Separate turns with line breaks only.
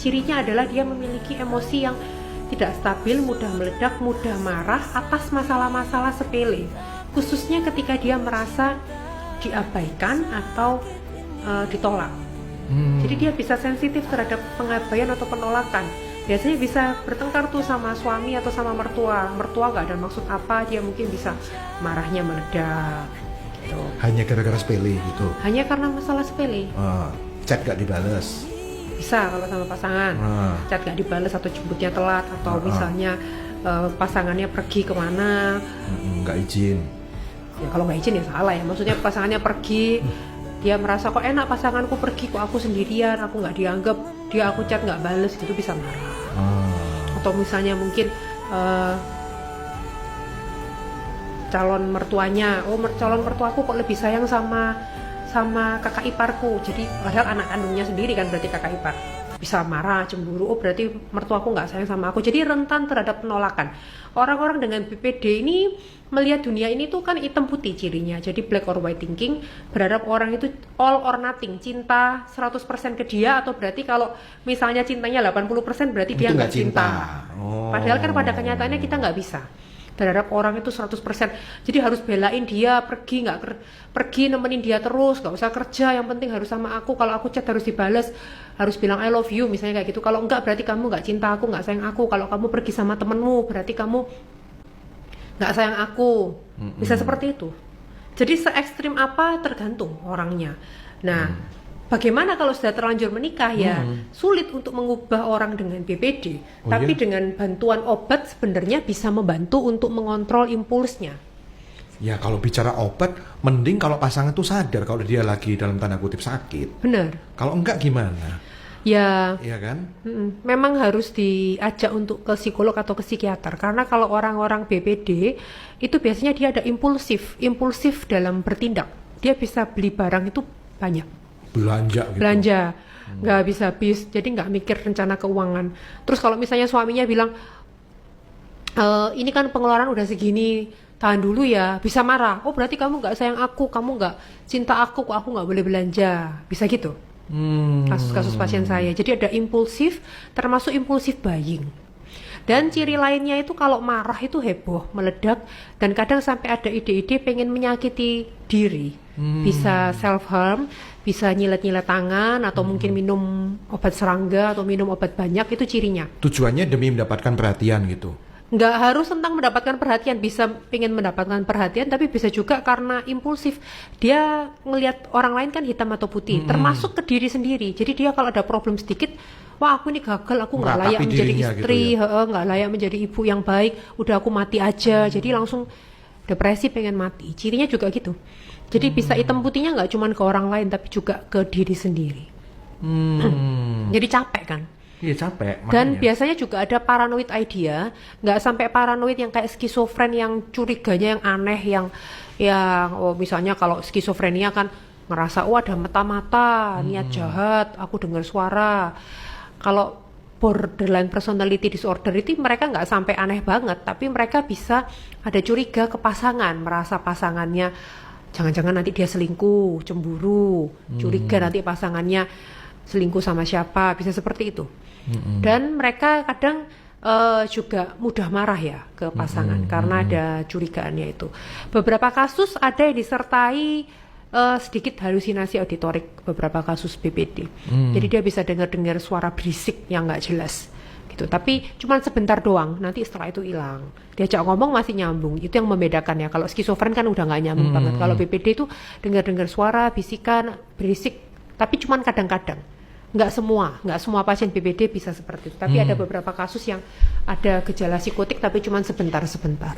cirinya adalah dia memiliki emosi yang tidak stabil, mudah meledak, mudah marah atas masalah-masalah sepele, khususnya ketika dia merasa diabaikan atau ditolak. Jadi dia bisa sensitif terhadap pengabaian atau penolakan. Biasanya bisa bertengkar tuh sama suami atau sama mertua gak ada maksud apa, dia mungkin bisa marahnya meledak gitu.
Hanya gara-gara sepele gitu.
Hanya karena masalah sepele.
Chat gak dibales.
Bisa kalau sama pasangan, chat gak dibales atau jemputnya telat, atau misalnya pasangannya pergi kemana,
gak izin.
Ya kalau gak izin ya salah ya, maksudnya pasangannya pergi, dia merasa kok enak pasanganku pergi, kok aku sendirian, aku gak dianggap, dia aku chat gak bales gitu, bisa marah. Atau misalnya mungkin calon mertuanya, calon mertuaku kok lebih sayang sama kakak iparku, jadi padahal anak kandungnya sendiri kan, berarti kakak ipar, bisa marah, cemburu, berarti mertuaku nggak sayang sama aku, jadi rentan terhadap penolakan. Orang-orang dengan BPD ini melihat dunia ini tuh kan hitam putih cirinya, jadi black or white thinking, berharap orang itu all or nothing, cinta 100% ke dia, atau berarti kalau misalnya cintanya 80% berarti dia nggak cinta. Padahal kan pada kenyataannya kita nggak bisa berharap orang itu 100%, jadi harus belain dia pergi, pergi nemenin dia terus, gak usah kerja, yang penting harus sama aku, kalau aku chat harus dibales, harus bilang I love you misalnya kayak gitu, kalau enggak berarti kamu gak cinta aku, gak sayang aku, kalau kamu pergi sama temenmu berarti kamu gak sayang aku, bisa seperti itu. Jadi se ekstrim apa tergantung orangnya. Nah bagaimana kalau sudah terlanjur menikah ya sulit untuk mengubah orang dengan BPD, tapi dengan bantuan obat sebenarnya bisa membantu untuk mengontrol impulsnya.
Ya kalau bicara obat, mending kalau pasangan itu sadar kalau dia lagi dalam tanda kutip sakit.
Benar.
Kalau enggak gimana?
Ya,
iya kan?
Memang harus diajak untuk ke psikolog atau ke psikiater, karena kalau orang-orang BPD itu biasanya dia ada impulsif dalam bertindak. Dia bisa beli barang itu banyak. Belanja nggak habis, jadi nggak mikir rencana keuangan. Terus kalau misalnya suaminya bilang ini kan pengeluaran udah segini, tahan dulu ya, bisa marah, berarti kamu nggak sayang aku, kamu nggak cinta aku, kok aku nggak boleh belanja, bisa gitu. Kasus-kasus pasien saya, jadi ada impulsif, termasuk impulsif buying. Dan ciri lainnya itu kalau marah itu heboh, meledak, dan kadang sampai ada ide-ide pengen menyakiti diri. Bisa self-harm, bisa nyilet-nyilet tangan, atau mungkin minum obat serangga, atau minum obat banyak, itu cirinya.
Tujuannya demi mendapatkan perhatian gitu?
Nggak harus tentang mendapatkan perhatian, bisa pengen mendapatkan perhatian, tapi bisa juga karena impulsif. Dia ngelihat orang lain kan hitam atau putih, termasuk ke diri sendiri. Jadi dia kalau ada problem sedikit, wah aku ini gagal, aku nggak layak menjadi istri, gitu ya? Nggak layak menjadi ibu yang baik, udah aku mati aja. Jadi langsung depresi, pengen mati. Cirinya juga gitu. Jadi bisa hitam putihnya nggak cuma ke orang lain, tapi juga ke diri sendiri. Jadi capek kan?
Iya capek.
Makanya. Dan biasanya juga ada paranoid idea, nggak sampai paranoid yang kayak skizofren yang curiganya yang aneh, yang misalnya kalau skizofrenia kan ngerasa ada mata-mata, niat jahat, aku dengar suara. Kalau borderline personality disorder itu mereka nggak sampai aneh banget, tapi mereka bisa ada curiga ke pasangan, merasa pasangannya jangan-jangan nanti dia selingkuh, cemburu, curiga nanti pasangannya selingkuh sama siapa, bisa seperti itu. Dan mereka kadang juga mudah marah ya ke pasangan karena ada curigaannya itu. Beberapa kasus ada yang disertai sedikit halusinasi auditorik, beberapa kasus BPD. Jadi dia bisa dengar-dengar suara berisik yang nggak jelas gitu. Tapi cuma sebentar doang, nanti setelah itu hilang. Diajak ngomong masih nyambung. Itu yang membedakan ya. Kalau skizofren kan udah nggak nyambung banget. Kalau BPD itu dengar-dengar suara, bisikan, berisik, tapi cuma kadang-kadang. Nggak semua pasien BPD bisa seperti itu. Tapi ada beberapa kasus yang ada gejala psikotik tapi cuma sebentar-sebentar.